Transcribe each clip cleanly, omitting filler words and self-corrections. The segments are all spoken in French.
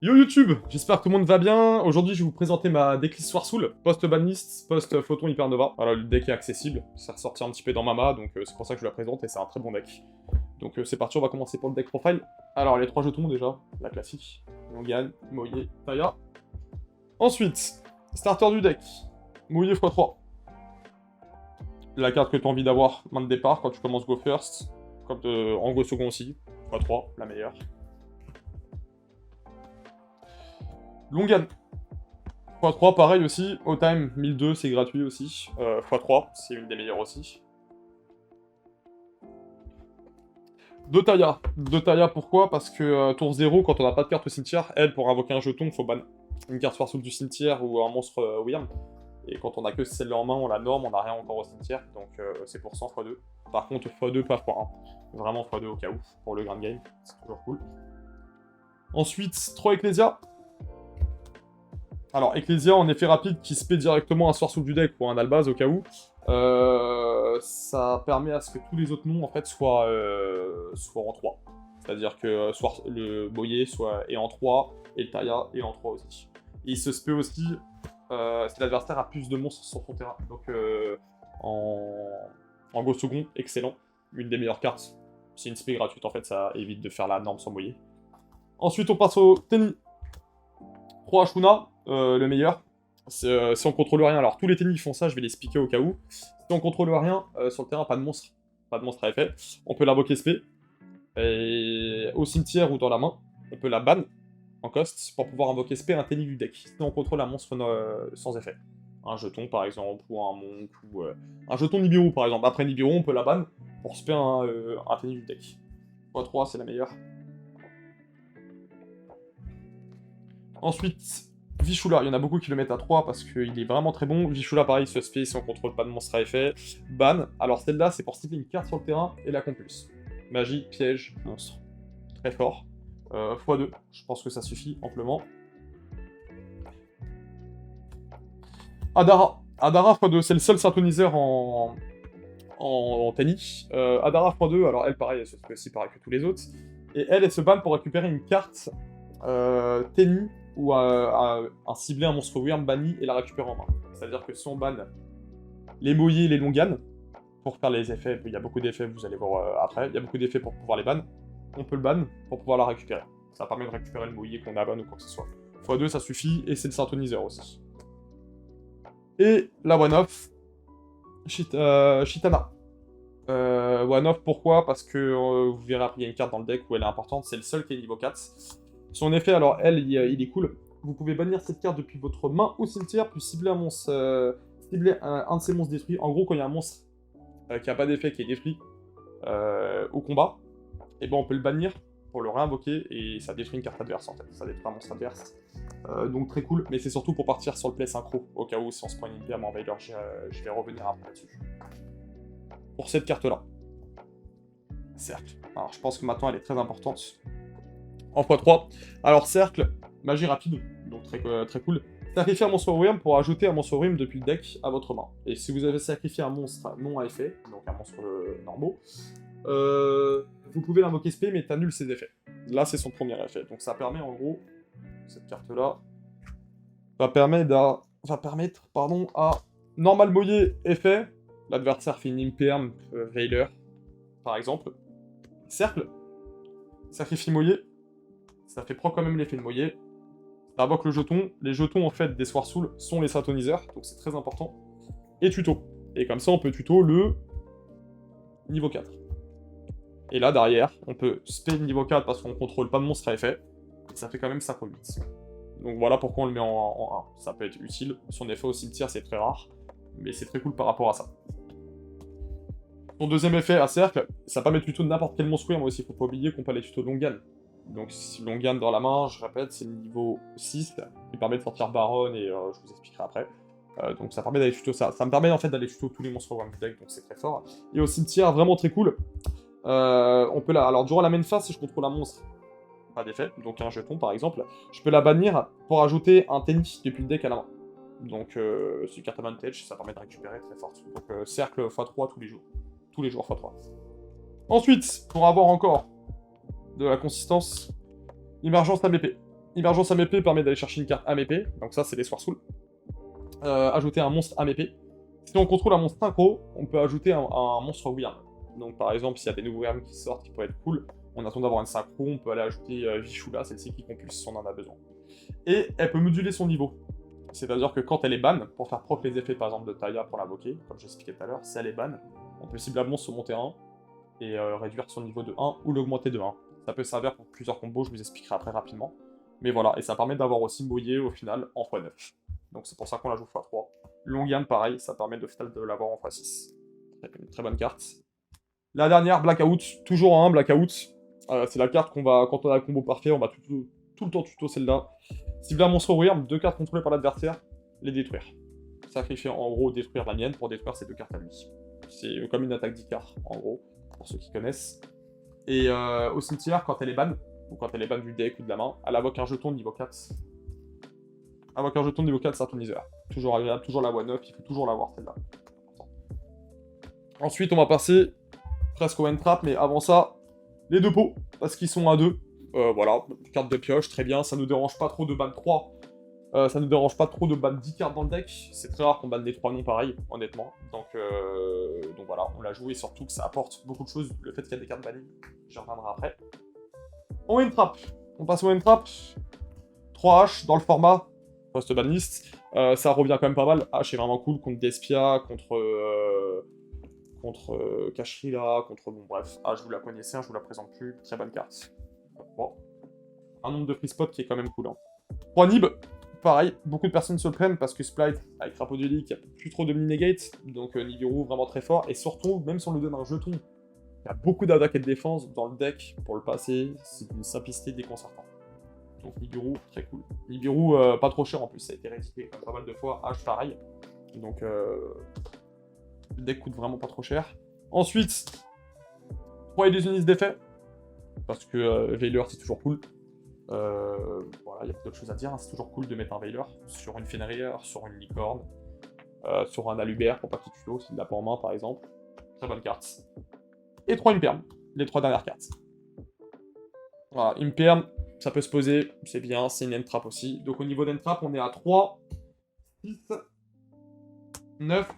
Yo YouTube, j'espère que tout le monde va bien. Aujourd'hui, je vais vous présenter ma decklist Soir Soul, post-banlist, post-photon Hypernova. Voilà, le deck est accessible, c'est ressorti un petit peu dans Mama, donc c'est pour ça que je vous la présente et c'est un très bon deck. Donc c'est parti, on va commencer pour le deck profile. Alors, les 3 jetons déjà, la classique. Longan, Moye, Taya. Ensuite, starter du deck, Moye x3. La carte que tu as envie d'avoir, main de départ, quand tu commences Go First, quand en Go Second aussi, x3, la meilleure. Longan. x3, pareil aussi. Time 1002, c'est gratuit aussi. x3, c'est une des meilleures aussi. De Taya, pourquoi? Parce que tour 0, quand on n'a pas de carte au cimetière, elle, pour invoquer un jeton, il faut ban une carte Soir Soul du cimetière ou un monstre Wyrm. Et quand on a que celle-là en main, on la norme, on n'a rien encore au cimetière. Donc c'est pour 100 x2. Par contre, x2, pas x1. Vraiment x2 au cas où, pour le grand game. C'est toujours cool. Ensuite, 3 Ecclesia. Alors, Ecclesia, en effet rapide, qui spé directement un Soir Soul du deck ou un Albaz au cas où, ça permet à ce que tous les autres noms, en fait, soient en 3. C'est-à-dire que le Boyer est en 3, et le Taya est en 3 aussi. Et il se spé aussi si l'adversaire a plus de monstres sur son terrain. Donc, en go second, excellent. Une des meilleures cartes. C'est une spé gratuite, en fait, ça évite de faire la norme sans Boyer. Ensuite, on passe au Tenny. 3 Ashuna, le meilleur. Si on contrôle rien, alors tous les tennis font ça, je vais les expliquer au cas où. Si on contrôle rien, sur le terrain, pas de monstre. Pas de monstre à effet. On peut l'invoquer SP. Et au cimetière ou dans la main, on peut la ban en cost pour pouvoir invoquer SP un tennis du deck. Si on contrôle un monstre sans effet. Un jeton par exemple, ou un monk, ou un jeton Nibiru par exemple. Après Nibiru, on peut la ban pour spé un tennis du deck. x3, c'est la meilleure. Ensuite, Vishula, il y en a beaucoup qui le mettent à 3 parce qu'il est vraiment très bon. Vishula, pareil, se fait si on contrôle pas de monstre à effet. Ban. Alors celle-là, c'est pour cibler une carte sur le terrain et la compulse. Magie, piège, monstre. Très fort. x2, je pense que ça suffit amplement. Adara. Adara x2, c'est le seul synthoniseur en Tani. Adara x2, alors elle, pareil, elle se fait aussi pareil que tous les autres. Et elle se ban pour récupérer une carte Tani ou un cibler un monstre Wyrm banni et la récupérer en main. C'est-à-dire que si on banne les Moye et les Longan, pour faire les effets, il y a beaucoup d'effets, vous allez voir après, il y a beaucoup d'effets pour pouvoir les ban, on peut le ban pour pouvoir la récupérer. Ça permet de récupérer le Moye qu'on a ban ou quoi que ce soit. x2 ça suffit, et c'est le synthoniseur aussi. Et la one-off, Shitana. One-off pourquoi? Parce que vous verrez après il y a une carte dans le deck où elle est importante, c'est le seul qui est niveau 4. Son effet, alors elle, il est cool. Vous pouvez bannir cette carte depuis votre main au cimetière, puis cibler un monstre, cibler un de ces monstres détruits. En gros, quand il y a un monstre qui n'a pas d'effet, qui est détruit au combat, et ben on peut le bannir pour le réinvoquer et ça détruit une carte adverse en fait. Ça détruit un monstre adverse. Donc très cool, mais c'est surtout pour partir sur le play synchro, au cas où si on se prend une IP à Morvailer, je vais revenir après là-dessus. Pour cette carte-là. Cercle. Alors je pense que maintenant elle est très importante. En x3. Alors cercle, magie rapide, donc très cool. Sacrifiez un monstre Wyrm pour ajouter un monstre Wyrm depuis le deck à votre main. Et si vous avez sacrifié un monstre non à effet, donc un monstre normal, vous pouvez l'invoquer SP mais t'annules ses effets. Là c'est son premier effet. Donc ça permet en gros, cette carte-là, va permettre à normal Moye effet, l'adversaire fait une Imperm Veiler, par exemple. Cercle, sacrifie Moye. Ça fait proc quand même l'effet de Moye. Ça invoque le jeton. Les jetons, en fait, des Soir Soul sont les synthoniseurs, donc c'est très important. Et tuto. Et comme ça, on peut tuto le niveau 4. Et là, derrière, on peut spé niveau 4 parce qu'on contrôle pas de monstre à effet. Et ça fait quand même 5 ou 8. Donc voilà pourquoi on le met en 1. Ça peut être utile. Son effet au cimetière, c'est très rare. Mais c'est très cool par rapport à ça. Son deuxième effet à cercle, ça permet de tuto n'importe quel monstre Wyrm, mais aussi, faut pas oublier qu'on peut aller tuto Longan. Donc si Longan dans la main, je répète, c'est le niveau 6, qui permet de sortir Baron, et je vous expliquerai après. Donc ça permet d'aller tuto ça. Ça me permet en fait d'aller tuto tous les monstres Wyrm du deck, donc c'est très fort. Et au cimetière, vraiment très cool. On peut alors durant la main phase, si je contrôle un monstre, pas d'effet, donc un jeton par exemple, je peux la bannir pour ajouter un tennis depuis le deck à la main. Donc c'est une carte advantage, ça permet de récupérer très fort. Donc cercle x3 tous les jours. Tous les jours x3. Ensuite, pour avoir encore de la consistance, émergence ABP. Émergence AMP permet d'aller chercher une carte AMP, donc ça c'est les Soursoul. Ajouter un monstre AMP. Si on contrôle un monstre synchro, on peut ajouter un monstre Wyrm. Donc par exemple, s'il y a des nouveaux Wyrm qui sortent qui pourraient être cool, on attend d'avoir une synchro, on peut aller ajouter Vichula, celle-ci qui compulse si on en a besoin. Et elle peut moduler son niveau. C'est-à-dire que quand elle est ban, pour faire proc les effets par exemple de Taya pour l'invoquer, comme j'expliquais tout à l'heure, si elle est ban, on peut ciblablement se monter 1 et réduire son niveau de 1 ou l'augmenter de 1. Ça peut servir pour plusieurs combos, je vous expliquerai après rapidement. Mais voilà, et ça permet d'avoir aussi Moye au final en x9. Donc c'est pour ça qu'on la joue x3. Longian pareil, ça permet de l'avoir en x6. Une très bonne carte. La dernière, Blackout, toujours en 1 Blackout. C'est la carte qu'on va, quand on a le combo parfait, on va tout le temps tuto celle-là. Cibler un monstre Wyrm, 2 cartes contrôlées par l'adversaire, les détruire. Sacrifier en gros, détruire la mienne pour détruire ces 2 cartes à lui. C'est comme une attaque d'Icar, en gros, pour ceux qui connaissent. Et au cimetière, quand elle est ban, ou quand elle est ban du deck ou de la main, elle invoque un jeton niveau 4. Invoque un jeton niveau 4 Saturnizer. Toujours agréable, toujours la one-up, il faut toujours l'avoir celle-là. Ensuite, on va passer presque au end-trap, mais avant ça, les 2 pots, parce qu'ils sont à 2. Voilà, carte de pioche, très bien, ça nous dérange pas trop de ban 3. Ça nous dérange pas trop de ban 10 cartes dans le deck. C'est très rare qu'on banne les 3 noms pareils, honnêtement. Donc voilà, on l'a joué, surtout que ça apporte beaucoup de choses, le fait qu'il y a des cartes bannies. J'y reviendrai après. En end-trap, on passe au end-trap. 3 H dans le format post-ban list. Ça revient quand même pas mal. H est vraiment cool contre Despia, contre Kashrila, contre... Bon bref, H vous la connaissez, je vous la présente plus. Très bonne carte. Bon. Un nombre de free spot qui est quand même cool. Hein. 3 Nib, pareil, beaucoup de personnes se le prennent parce que Splite, avec Rapodelic, il n'y a plus trop de mini-negate, donc Nibiru vraiment très fort, et surtout, même si on lui donne un jeton, il y a beaucoup d'attaque et de défense dans le deck pour le passer, c'est d'une simplicité déconcertante. Donc Nibiru, très cool. Nibiru, pas trop cher en plus, ça a été réédité pas mal de fois, H pareil, donc le deck coûte vraiment pas trop cher. Ensuite, 3 illusionnistes d'effet, parce que Veiler c'est toujours cool. Voilà, il y a d'autres choses à dire, hein. C'est toujours cool de mettre un Veiler sur une Fenrir, sur une Licorne, sur un Alubert pour pas qu'il tuto s'il l'a pas en main par exemple. Très bonne carte. Et 3 Imperm, les 3 dernières cartes. Voilà, Imperm, ça peut se poser, c'est bien, c'est une end trap aussi. Donc au niveau d'end trap, on est à 3, 6, 9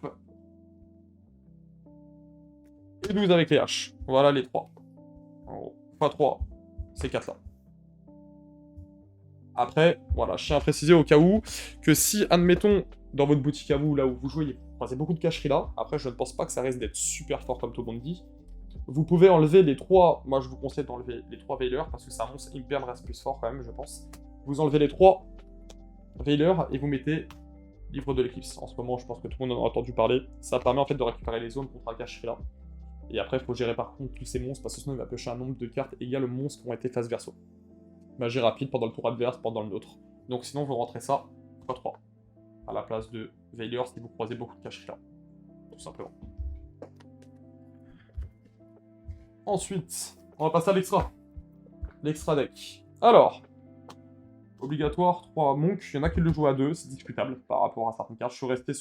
et 12 avec les H. Voilà les 3. En gros, pas 3, ces 4 là. Après, voilà, je tiens à préciser au cas où que si, admettons, dans votre boutique à vous, là où vous jouez, vous croisez beaucoup de cacheries là, après je ne pense pas que ça risque d'être super fort comme tout le monde dit, vous pouvez enlever les 3, moi je vous conseille d'enlever les 3 Veilers, parce que ça monstre Imperm reste plus fort quand même, je pense. Vous enlevez les 3 Veilers et vous mettez Livre de l'Éclipse. En ce moment, je pense que tout le monde en a entendu parler. Ça permet en fait de récupérer les zones contre la cacherie là. Et après, il faut gérer par contre tous ces monstres, parce que sinon il va piocher un nombre de cartes égal aux monstres qui ont été face verso. Magie rapide pendant le tour adverse, pendant le nôtre. Donc sinon, vous rentrez ça x3. À la place de Veiler si vous croisez beaucoup de cacheries là. Tout simplement. Ensuite, on va passer à l'extra. L'extra deck. Alors, obligatoire, 3 monks. Il y en a qui le jouent à 2, c'est discutable par rapport à certaines cartes. Je suis resté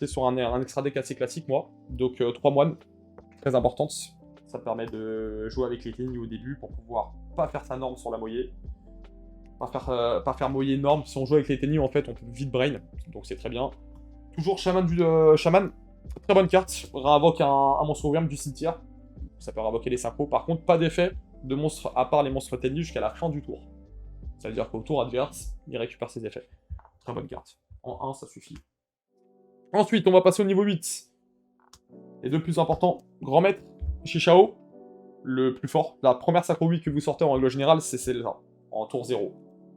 sur un extra deck assez classique, moi. Donc 3 moines, très importante. Ça permet de jouer avec les lignes au début pour pouvoir pas faire sa norme sur la moyée. Pas faire moyée norme. Si on joue avec les ténis, en fait, on peut vite brain. Donc c'est très bien. Toujours Shaman Shaman. Très bonne carte. Réinvoque un monstre Wyrm du cimetière. Ça peut réinvoquer les synchros. Par contre, pas d'effet de monstres à part les monstres ténis jusqu'à la fin du tour. Ça veut dire qu'au tour adverse, il récupère ses effets. Très bonne carte. En 1, ça suffit. Ensuite, on va passer au niveau 8. Les deux plus importants. Grand Maître, Shishao, le plus fort. La première Sacro 8 que vous sortez en règle générale, c'est celle-là, en tour 0.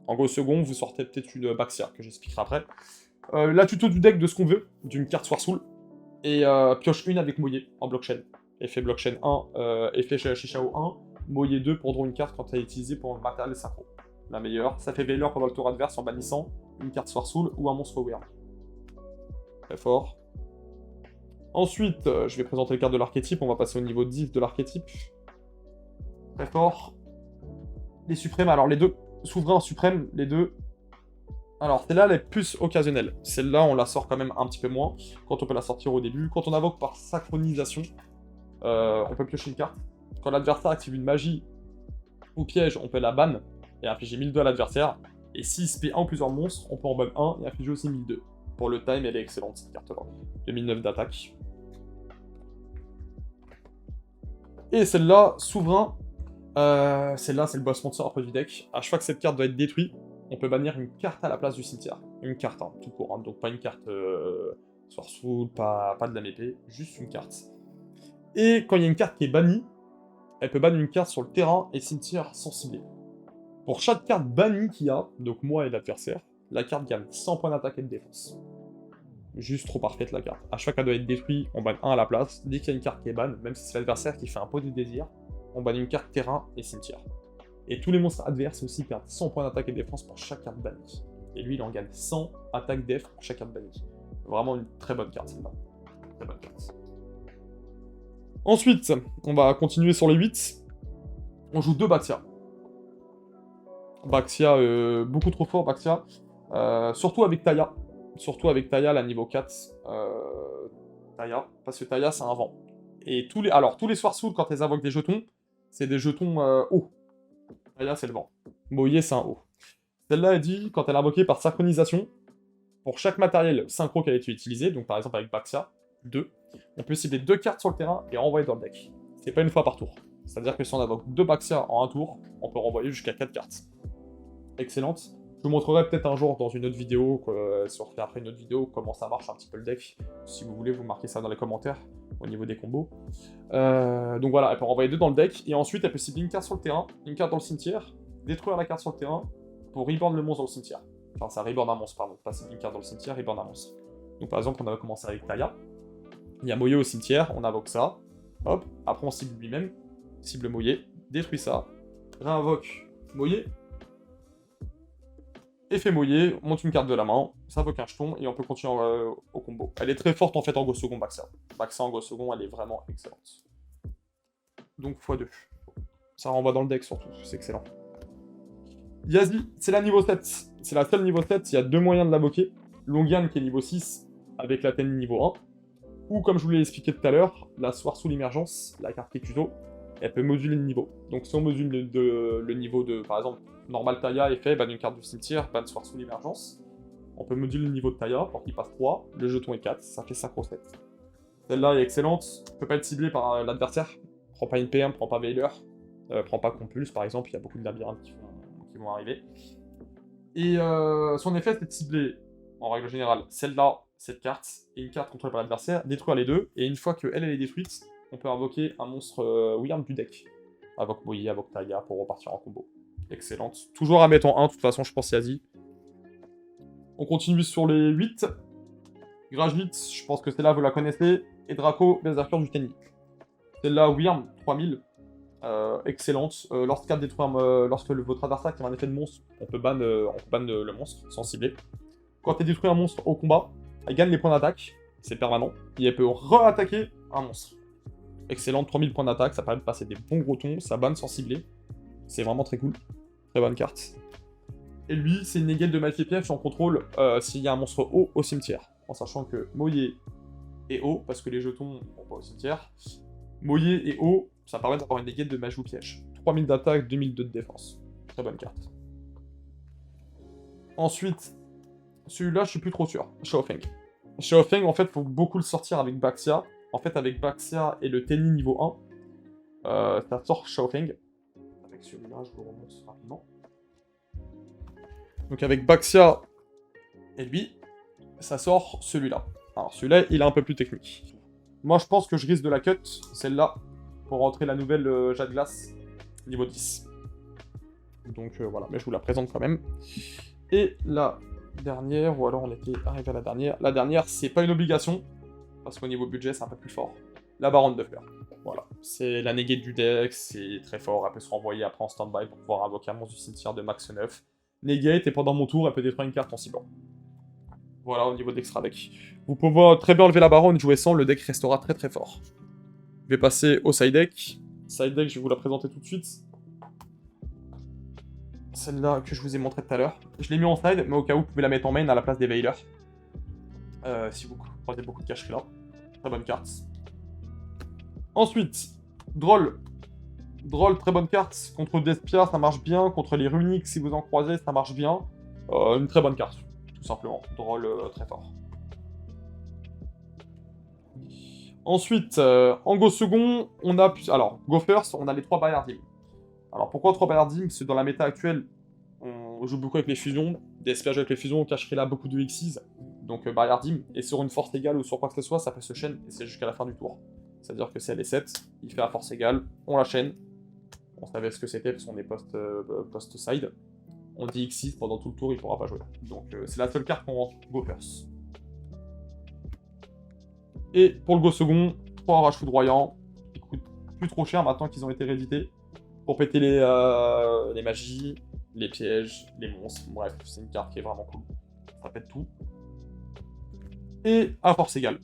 En gros, second, vous sortez peut-être une Baxia, que j'expliquerai après. La tuto du deck de ce qu'on veut, d'une carte Soursoul. Et pioche une avec Moye, en blockchain. Effet blockchain 1, effet Shishao 1, Moye 2 pour draw une carte quand elle est utilisée pour le matériel synchro. La meilleure. Ça fait Veiler pendant le tour adverse en bannissant une carte Soursoul ou un monstre Wyrm. Très fort. Ensuite, je vais présenter les cartes de l'archétype. On va passer au niveau 10 de l'archétype. Très fort. Les suprêmes, alors les deux. Souverains suprêmes, les deux. Alors, celle-là, elle est plus occasionnelle. Celle-là, on la sort quand même un petit peu moins. Quand on peut la sortir au début. Quand on invoque par synchronisation, on peut piocher une carte. Quand l'adversaire active une magie ou piège, on peut la ban. et infliger 1002 à l'adversaire. Et s'il se paie un ou plusieurs monstres, on peut en ban 1 et infliger aussi 1002. Pour le time, elle est excellente cette carte-là. 2009 d'attaque. Et celle-là, souverain. Celle-là, c'est le boss monster après du deck. À chaque fois que cette carte doit être détruite, on peut bannir une carte à la place du cimetière. Une carte, hein, tout court. Hein. Donc pas une carte Sourceful, pas de la épée, juste une carte. Et quand il y a une carte qui est bannie, elle peut bannir une carte sur le terrain et cimetière sans cibler. Pour chaque carte bannie qu'il y a, donc moi et l'adversaire, la carte gagne 100 points d'attaque et de défense. Juste trop parfaite la carte. À chaque fois qu'elle doit être détruite, on banne 1 à la place. Dès qu'il y a une carte qui est ban, même si c'est l'adversaire qui fait un pot du désir, on banne une carte terrain et cimetière. Et tous les monstres adverses aussi perdent 100 points d'attaque et de défense pour chaque carte bannie. Et lui, il en gagne 100 attaque def pour chaque carte bannie. Vraiment une très bonne carte celle-là. Très bonne carte. Ensuite, on va continuer sur les 8. On joue 2 Baxia. Baxia, beaucoup trop fort Baxia. Surtout avec Taya. Surtout avec Taya, la niveau 4. Taya, parce que Taya, c'est un vent. Et tous les Swarsouls, quand elles invoquent des jetons, c'est des jetons hauts. Taya, c'est le vent. Moye, c'est un haut. Celle-là, elle dit, quand elle est invoquée par synchronisation, pour chaque matériel synchro qui a été utilisé, donc par exemple avec Baxia, 2, on peut cibler 2 cartes sur le terrain et renvoyer dans le deck. C'est pas une fois par tour. C'est-à-dire que si on invoque 2 Baxia en un tour, on peut renvoyer jusqu'à 4 cartes. Excellente. Je vous montrerai peut-être un jour dans une autre vidéo, si on refait après une autre vidéo, comment ça marche un petit peu le deck. Si vous voulez, vous marquez ça dans les commentaires, au niveau des combos. Donc voilà, elle peut renvoyer 2 dans le deck, et ensuite elle peut cibler une carte sur le terrain, une carte dans le cimetière, détruire la carte sur le terrain, pour reborn le monstre dans le cimetière. Enfin, ça reborn un monstre, pardon. Pas cibler une carte dans le cimetière, reborn un monstre. Donc par exemple, on avait commencé avec Taya. Il y a Moye au cimetière, on invoque ça. Hop, après on cible lui-même, cible Moye, détruit ça, réinvoque Moye, effet Moye, monte une carte de la main, ça invoque un jeton, et on peut continuer au combo. Elle est très forte en fait en go second Baxia. Baxia en go second, elle est vraiment excellente. Donc x2. Ça renvoie dans le deck surtout, c'est excellent. Yazi, c'est la niveau 7. C'est la seule niveau 7, il y a 2 moyens de l'invoquer. Longian qui est niveau 6, avec la Tenny niveau 1. Ou comme je vous l'ai expliqué tout à l'heure, la Swarsouls Emergence, la carte Kekuzo, elle peut moduler le niveau. Donc si on module le niveau de, par exemple, normal Taya, effet, ban une carte du cimetière, ban Swarsouls Emergence. On peut moduler le niveau de Taya pour qu'il passe 3, le jeton est 4, ça fait synchro 7. Celle-là est excellente, peut pas être ciblée par l'adversaire. Prends pas une PM, prends pas Veiler, prends pas Compulse par exemple, il y a beaucoup de labyrinthes qui vont arriver. Et son effet c'est de cibler, en règle générale, celle-là, cette carte, et une carte contrôlée par l'adversaire, détruire les deux, et une fois qu'elle est détruite, on peut invoquer un monstre weird du deck. Invoque Moye, invoque Taya pour repartir en combo. Excellente. Toujours à mettre en 1, de toute façon, je pense Yazi. On continue sur les 8. Grajvit, je pense que celle-là, vous la connaissez. Et Draco, Berserker du Tenny. Celle-là, Weird, 3000. Excellente. Lorsque votre adversaire active un effet de monstre, on peut ban le monstre sans cibler. Quand elle détruit un monstre au combat, elle gagne les points d'attaque, c'est permanent, et elle peut re-attaquer un monstre. Excellente, 3000 points d'attaque, ça permet de passer des bons gros tons, ça banne sans cibler. C'est vraiment très cool. Très bonne carte. Et lui, c'est une négate de Malkipiège si on contrôle s'il y a un monstre haut au cimetière. En sachant que Moye est haut, parce que les jetons vont pas au cimetière. Moye est haut, ça permet d'avoir une négate de Majou Piège. 3000 d'attaque, 2002 de défense. Très bonne carte. Ensuite, celui-là, je suis plus trop sûr. Xiaofeng. Xiaofeng, en fait, faut beaucoup le sortir avec Baxia. En fait, avec Baxia et le Tenny niveau 1, ça sort Xiaofeng. Avec celui-là, je vous remonte rapidement. Donc avec Baxia et lui, ça sort celui-là. Alors celui-là, il est un peu plus technique. Moi, je pense que je risque de la cut, celle-là, pour rentrer la nouvelle Jade Glace, niveau 10. Donc voilà, mais je vous la présente quand même. Et la dernière, ou alors on était arrivé à la dernière. La dernière, c'est pas une obligation, parce qu'au niveau budget, c'est un peu plus fort. La Baronne de Fleurs. Voilà, c'est la négate du deck, c'est très fort, elle peut se renvoyer après en stand-by pour pouvoir invoquer un monstre du cimetière de max 9. Negate, et pendant mon tour, elle peut détruire une carte en ciblant. Voilà, au niveau de l'extra deck. Vous pouvez très bien enlever la Baronne et jouer sans, le deck restera très très fort. Je vais passer au side deck. Side deck, je vais vous la présenter tout de suite. Celle-là que je vous ai montré tout à l'heure. Je l'ai mis en side, mais au cas où, vous pouvez la mettre en main à la place des Veiler. Si vous croisez beaucoup de cacheries là. Très bonne carte. Ensuite, Droll. Droll, très bonne carte. Contre Despia, ça marche bien. Contre les Runiques, si vous en croisez, ça marche bien. Une très bonne carte, tout simplement. Droll, très fort. Ensuite, en go second, on a... Alors, go first, on a les 3 barrières dim. Alors, pourquoi 3 barrières dim? C'est dans la méta actuelle, on joue beaucoup avec les fusions. Despia joue avec les fusions, on cacherait là beaucoup de Xyz. Donc, barrière dim. Et sur une force égale ou sur quoi que ce soit, ça peut se chaîne. Et c'est jusqu'à la fin du tour. C'est-à-dire que si elle est 7, il fait à force égale, on la chaîne. On savait ce que c'était parce qu'on est post-side. On dit X6 pendant tout le tour, il pourra pas jouer. Donc c'est la seule carte qu'on rentre go first. Et pour le go second, 3 orages foudroyants, qui coûtent plus trop cher maintenant qu'ils ont été réédités. Pour péter les magies, les pièges, les monstres, bref, c'est une carte qui est vraiment cool. Ça pète tout. Et à force égale.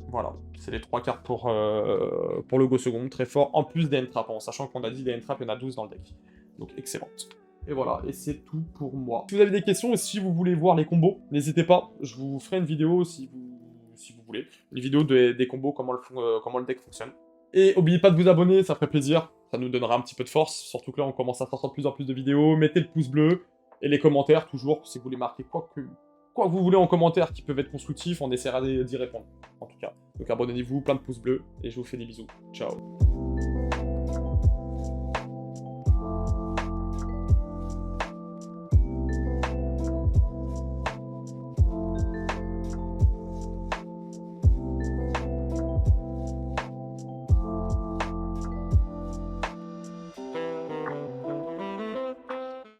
Voilà, c'est les 3 cartes pour le go second, très fort, en plus des end-traps, en sachant qu'on a dit des end-traps, il y en a 12 dans le deck. Donc excellente. Et voilà, et c'est tout pour moi. Si vous avez des questions et si vous voulez voir les combos, n'hésitez pas, je vous ferai une vidéo si vous voulez. Une vidéo des combos, comment le deck fonctionne. Et n'oubliez pas de vous abonner, ça ferait plaisir, ça nous donnera un petit peu de force, surtout que là on commence à sortir de plus en plus de vidéos. Mettez le pouce bleu, et les commentaires, toujours, si vous voulez marquer quoi que vous voulez en commentaire qui peuvent être constructifs, on essaiera d'y répondre, en tout cas. Donc abonnez-vous, plein de pouces bleus, et je vous fais des bisous. Ciao.